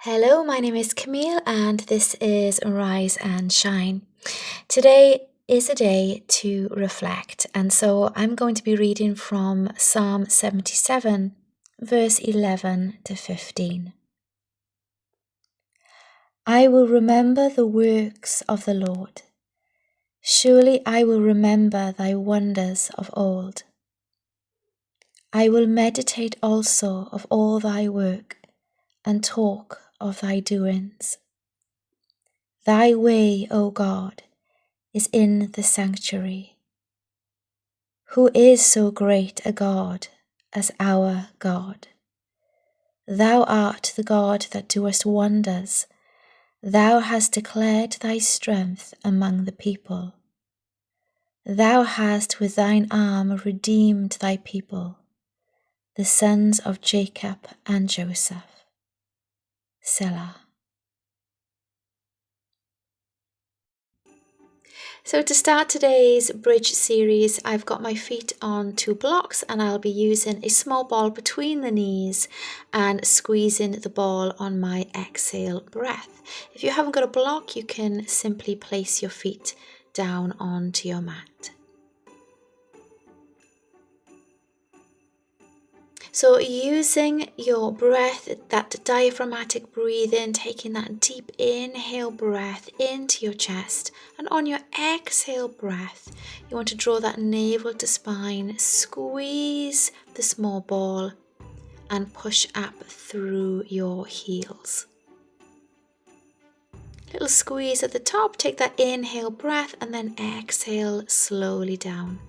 Hello, my name is Camille and this is Rise and Shine. Today is a day to reflect, and so I'm going to be reading from Psalm 77, verse 11 to 15. I will remember the works of the Lord. Surely I will remember thy wonders of old. I will meditate also of all thy work and talk of thy doings. Thy way, O God, is in the sanctuary. Who is so great a God as our God? Thou art the God that doest wonders. Thou hast declared thy strength among the people. Thou hast with thine arm redeemed thy people, the sons of Jacob and Joseph. Selah. So to start today's bridge series, I've got my feet on 2 blocks and I'll be using a small ball between the knees and squeezing the ball on my exhale breath. If you haven't got a block, you can simply place your feet down onto your mat. So using your breath, that diaphragmatic breathing, taking that deep inhale breath into your chest, and on your exhale breath, you want to draw that navel to spine, squeeze the small ball and push up through your heels. Little squeeze at the top, take that inhale breath and then exhale slowly down.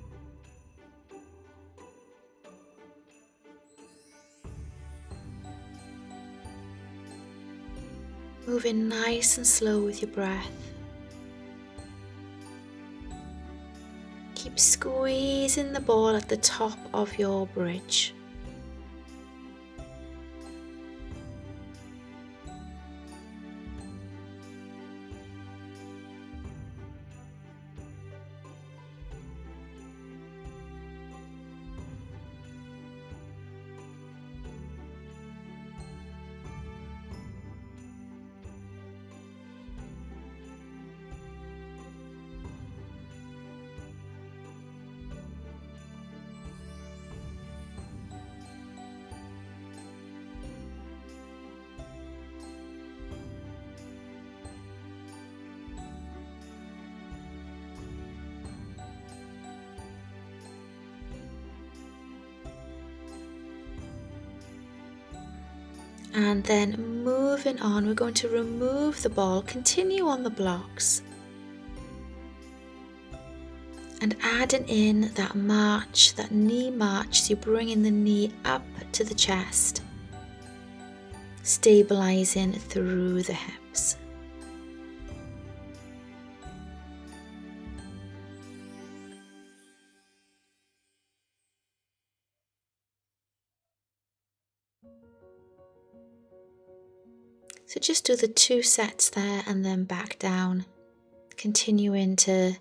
Moving nice and slow with your breath. Keep squeezing the ball at the top of your bridge. And then moving on, we're going to remove the ball, continue on the blocks. And adding in that march, that knee march, so you're bringing the knee up to the chest, stabilizing through the hips. So just do the 2 sets there and then back down, continuing to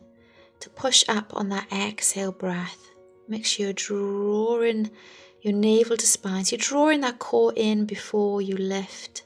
push up on that exhale breath. Make sure you're drawing your navel to spine. So you're drawing that core in before you lift.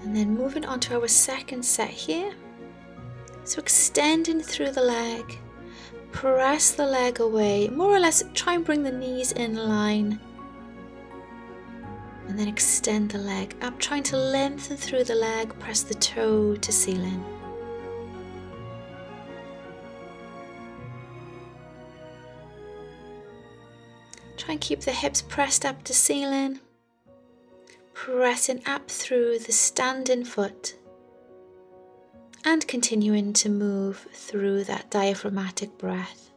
And then moving on to our second set here. So extending through the leg, press the leg away, more or less try and bring the knees in line And then extend the leg up, trying to lengthen through the leg, press the toe to ceiling. Try and keep the hips pressed up to ceiling, pressing up through the standing foot and continuing to move through that diaphragmatic breath.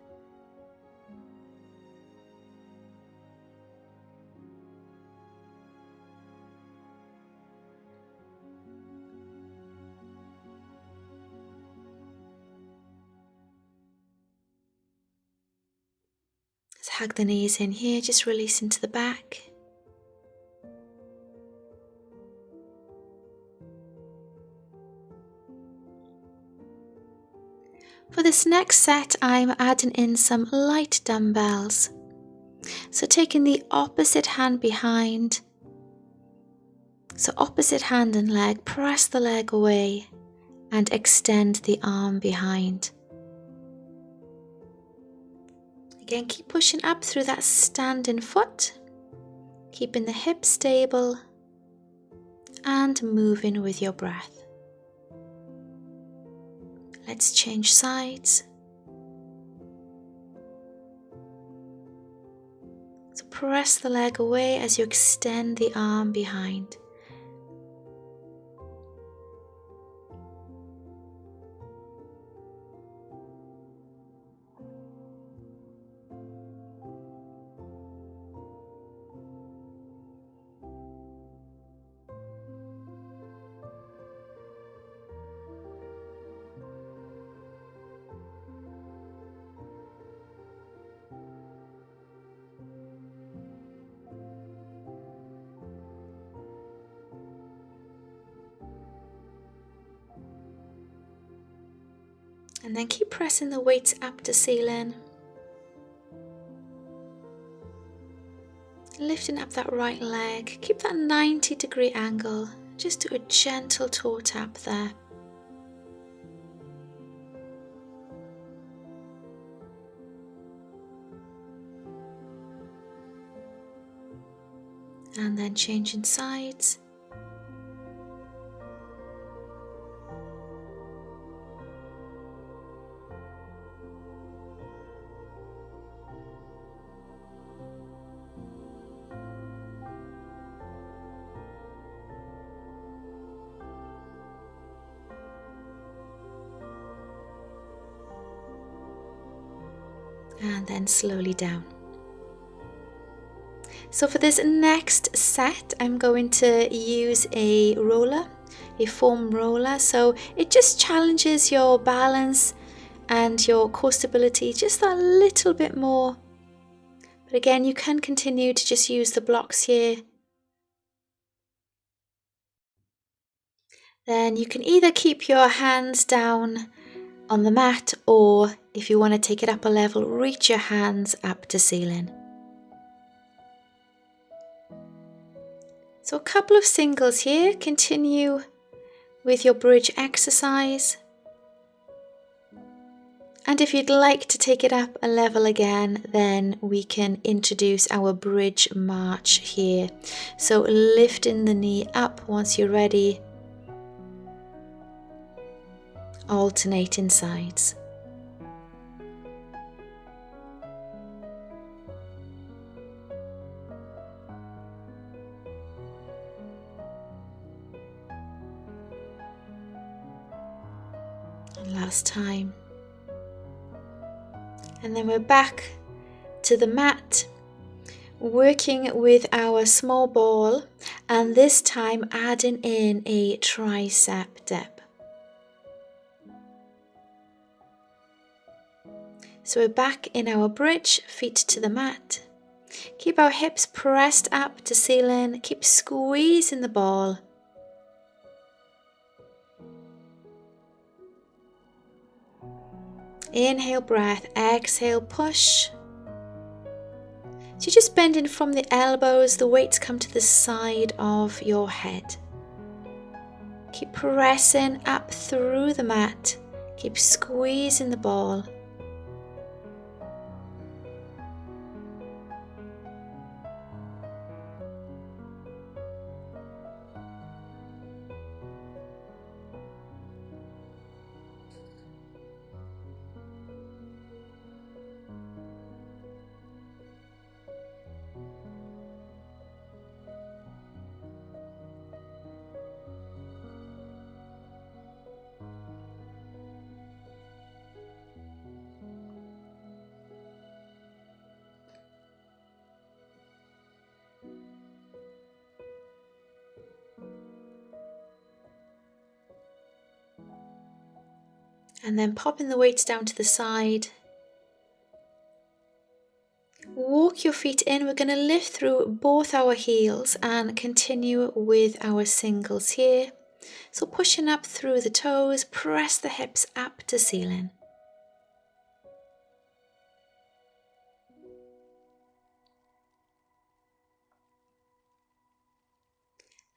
Let's hug the knees in here, just release into the back. For this next set, I'm adding in some light dumbbells. So taking the opposite hand behind, so opposite hand and leg, press the leg away and extend the arm behind. Again, keep pushing up through that standing foot, keeping the hips stable and moving with your breath. Let's change sides. So press the leg away as you extend the arm behind. And then keep pressing the weights up to ceiling. Lifting up that right leg. Keep that 90-degree angle. Just do a gentle toe tap there. And then changing sides. And then slowly down. So for this next set, I'm going to use a roller, a foam roller. So it just challenges your balance and your core stability just a little bit more. But again, you can continue to just use the blocks here. Then you can either keep your hands down on the mat, or if you want to take it up a level, reach your hands up to ceiling. So a couple of singles here. Continue with your bridge exercise. And if you'd like to take it up a level again, then we can introduce our bridge march here. So lifting the knee up once you're ready, alternating sides. And last time. And then we're back to the mat, working with our small ball, and this time adding in a tricep dip. So we're back in our bridge, feet to the mat. Keep our hips pressed up to ceiling, keep squeezing the ball. Inhale, breath, exhale, push. So you're just bending from the elbows, the weights come to the side of your head. Keep pressing up through the mat, keep squeezing the ball. And then popping the weights down to the side. Walk your feet in. We're going to lift through both our heels and continue with our singles here. So pushing up through the toes, press the hips up to ceiling.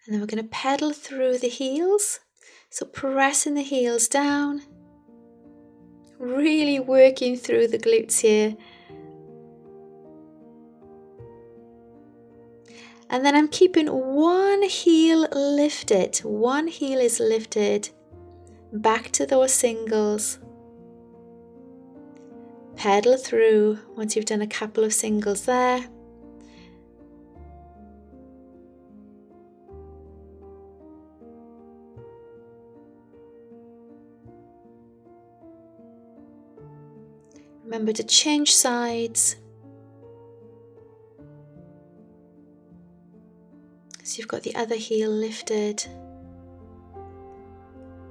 And then we're going to pedal through the heels. So pressing the heels down, really working through the glutes here. And then I'm keeping one heel lifted. One heel is lifted. Back to those singles. Pedal through once you've done a couple of singles there. Remember to change sides. So you've got the other heel lifted.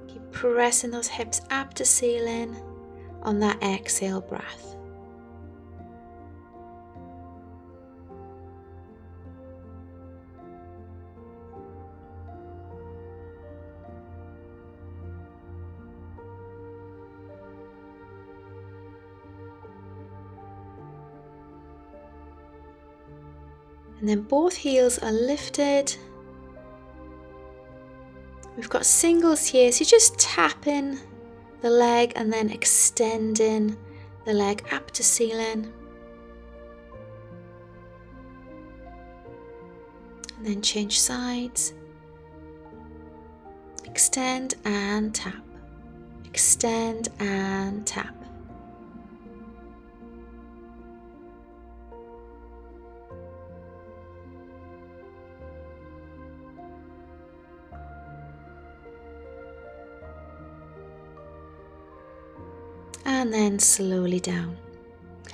Keep pressing those hips up to ceiling on that exhale breath. And then both heels are lifted. We've got singles here, so you're just tapping the leg and then extending the leg up to ceiling. And then change sides. Extend and tap. Extend and tap. And then slowly down.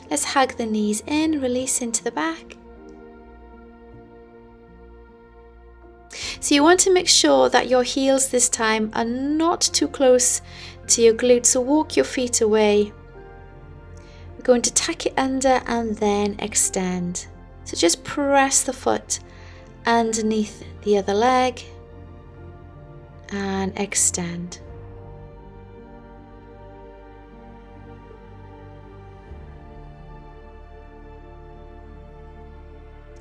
Let's hug the knees in, release into the back. So you want to make sure that your heels this time are not too close to your glutes, so walk your feet away. We're going to tuck it under and then extend. So just press the foot underneath the other leg and extend.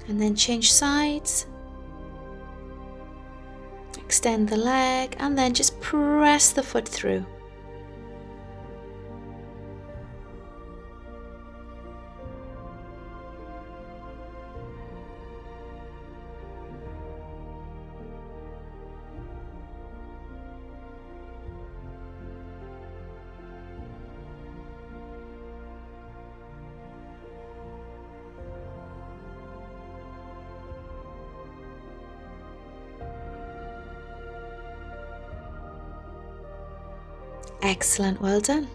And then change sides. Extend the leg and then just press the foot through. Excellent, well done.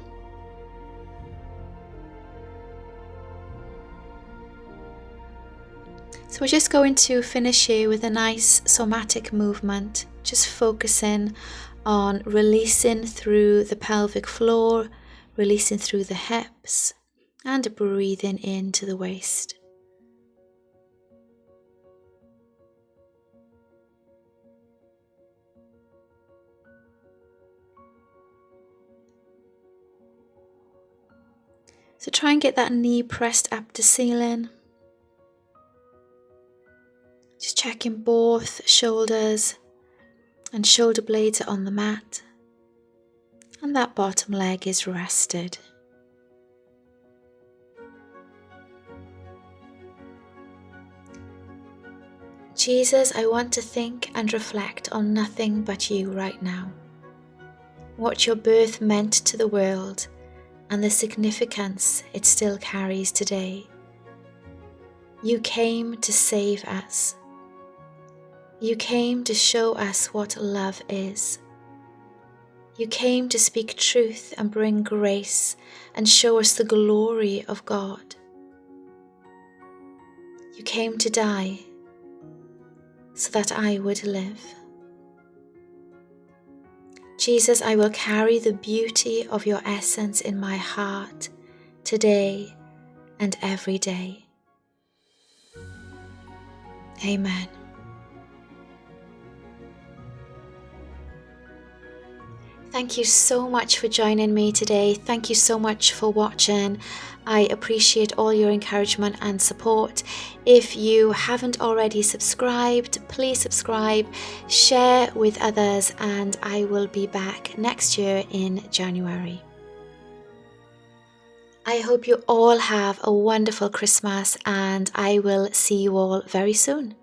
So we're just going to finish here with a nice somatic movement, just focusing on releasing through the pelvic floor, releasing through the hips, and breathing into the waist. So try and get that knee pressed up to ceiling. Just checking both shoulders and shoulder blades are on the mat. And that bottom leg is rested. Jesus, I want to think and reflect on nothing but you right now. What your birth meant to the world and the significance it still carries today. You came to save us. You came to show us what love is. You came to speak truth and bring grace and show us the glory of God. You came to die so that I would live. Jesus, I will carry the beauty of your essence in my heart today and every day. Amen. Thank you so much for joining me today. Thank you so much for watching. I appreciate all your encouragement and support. If you haven't already subscribed, please subscribe, share with others, and I will be back next year in January. I hope you all have a wonderful Christmas, and I will see you all very soon.